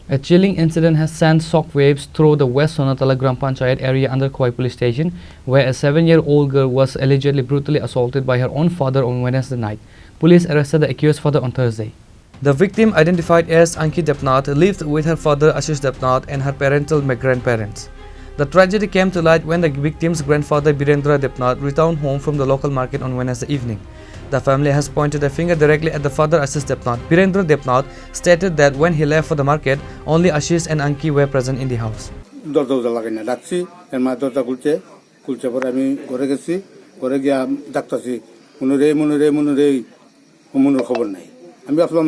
A chilling incident has sent shockwaves through the West Sonatala Gram Panchayat area under Khowai police station, where a 7-year-old girl was allegedly brutally assaulted by her own father on Wednesday night. Police arrested the accused father on Thursday. The victim, identified as Anki Debnath, lived with her father Ashish Debnath and her parental grandparents. The tragedy came to light when the victim's grandfather Birendra Debnath returned home from the local market on Wednesday evening. The family has pointed a finger directly at the father Ashish Debnath. Birendra Debnath stated that when he left for the market, only Ashish and Anki were present in the house. দরজা লাগাই না ডাকছি এর মা দরজা খুলছে পরে আমি ঘরে গেছি ঘরে গিয়া ডাকতেছি মনুরে মনুর খবর নাই আমি ভাবলাম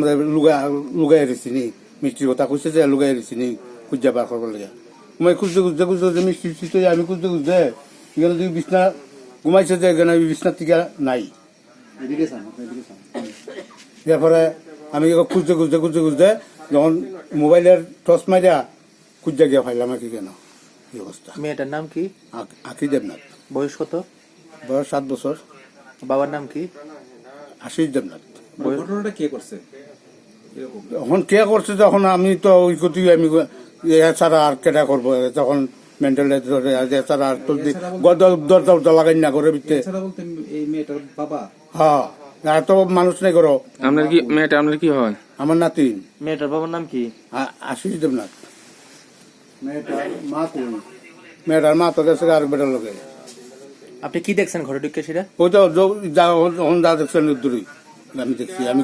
লুগাই এসেছি নি মিষ্টির কথা খুঁজছে যে লুগাই এসেছি নি খুঁজা বার করবার লাগে আমি খুঁজতে মিষ্টি আমি খুঁজতে এখানে যদি বিছনা ঘুমাইছে যে এখানে বিছনার থেকে নাই এরপরে আমি খুঁজতে যখন মোবাইলের টর্চ মাইরা খুঁজা গিয়া ফাইলাম আর কি কেন এই অবস্থা। মেয়েটার নাম কি? আঁকি দেবনাথ। বয়স কত? বয়স 7 বছর। বাবার নাম কি? আশিস দেবনাথ। ঘটনাটা কে করছে? এখন কে করছে তখন আমি তো ওই কথি আমি ছাড়া আর কেটা করবো তখন মেন্টাল ছাড়া আর দরজা লাগাই না করে ভিতরে এই মেয়েটার বাবা। হ্যাঁ আর তো মানুষ নাই করো। আপনার কি হয়? আমার নাতি। মেয়েটার বাবার নাম কি? আশিস দেবনাথ। মেয়েটার মা তো গেছে আর বেটার লোকে। আপনি কি দেখছেন ঘরে ঢুকে সেটা? ওই তো যা দেখছেন দূরই আমি দেখছি আমি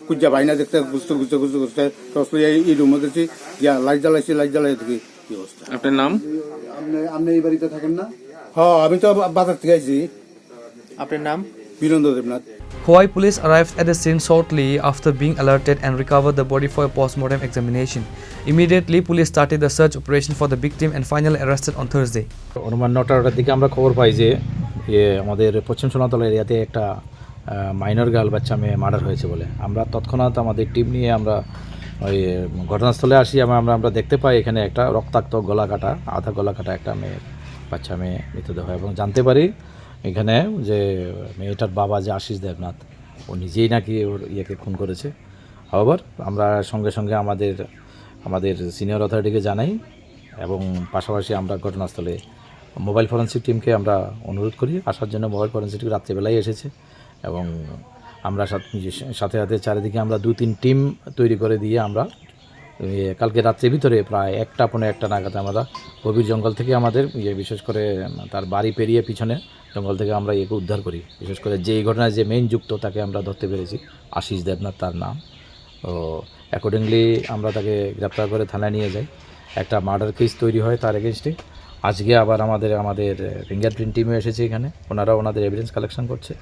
কুজ্জা ভাই না দেখতে গুছতে এই রুমে গেছি লাইট জ্বালাই দেখি কি অবস্থা। আপনার নাম? আপনি এই বাড়িতে থাকেন না? হ্যাঁ আমি তো বাজার থেকে আইছি। আপনার নাম? Virender Debnath. Khowai police arrived at the scene shortly after being alerted and recovered the body for a post-mortem examination. Immediately, police started the search operation for the victim and finally arrested on Thursday. অনুমান 9টার দিকে আমরা খবর পাই যে আমাদের পশ্চিম সোনাতলা এরিয়াতে একটা minor girl বাচ্চা মেয়ে মার্ডার হয়েছে বলে। আমরা তৎক্ষণাৎ আমাদের টিম নিয়ে আমরা ওই ঘটনাস্থলে আসি এবং আমরা দেখতে পাই এখানে একটা রক্তাক্ত আধা গলা কাটা একটা বাচ্চা মেয়ে মৃতদেহ এবং জানতে পারি এখানে যে মেয়েটার বাবা যে আশিস দেবনাথ ও নিজেই নাকি ওর ইয়েকে খুন করেছে। আবার আমরা সঙ্গে সঙ্গে আমাদের সিনিয়র অথরিটিকে জানাই এবং পাশাপাশি আমরা ঘটনাস্থলে মোবাইল ফরেন্সিক টিমকে আমরা অনুরোধ করি আসার জন্য। মোবাইল ফরেন্সিক রাত্রেবেলায় এসেছে এবং আমরা সাথে চারিদিকে আমরা 2-3 টিম তৈরি করে দিয়ে আমরা কালকে রাত্রের ভিতরে প্রায় 1টা নাগাদ আমরা গভীর জঙ্গল থেকে আমাদের বিশেষ করে তার বাড়ি পেরিয়ে পিছনে জঙ্গল থেকে আমরা একে উদ্ধার করি। বিশেষ করে যে এই ঘটনায় যে মেইন যুক্ত তাকে আমরা ধরতে পেরেছি, আশিস দেবনাথ তার নাম। তো অ্যাকর্ডিংলি আমরা তাকে গ্রেপ্তার করে থানায় নিয়ে যাই। একটা মার্ডার কেস তৈরি হয় তার এগেনস্টে। আজকে আবার আমাদের ফিঙ্গারপ্রিন্ট টিমও এসেছে এখানে, ওনাদের এভিডেন্স কালেকশন করছে।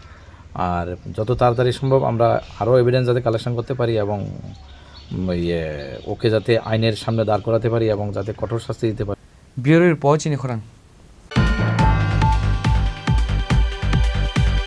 আর যত তাড়াতাড়ি সম্ভব আমরা আরও এভিডেন্স যাতে কালেকশন করতে পারি এবং ওকে যাতে আইনের সামনে দাঁড় করাতে পারি এবং যাতে কঠোর শাস্তি দিতে পারি। Bureau report, Chini Khorang.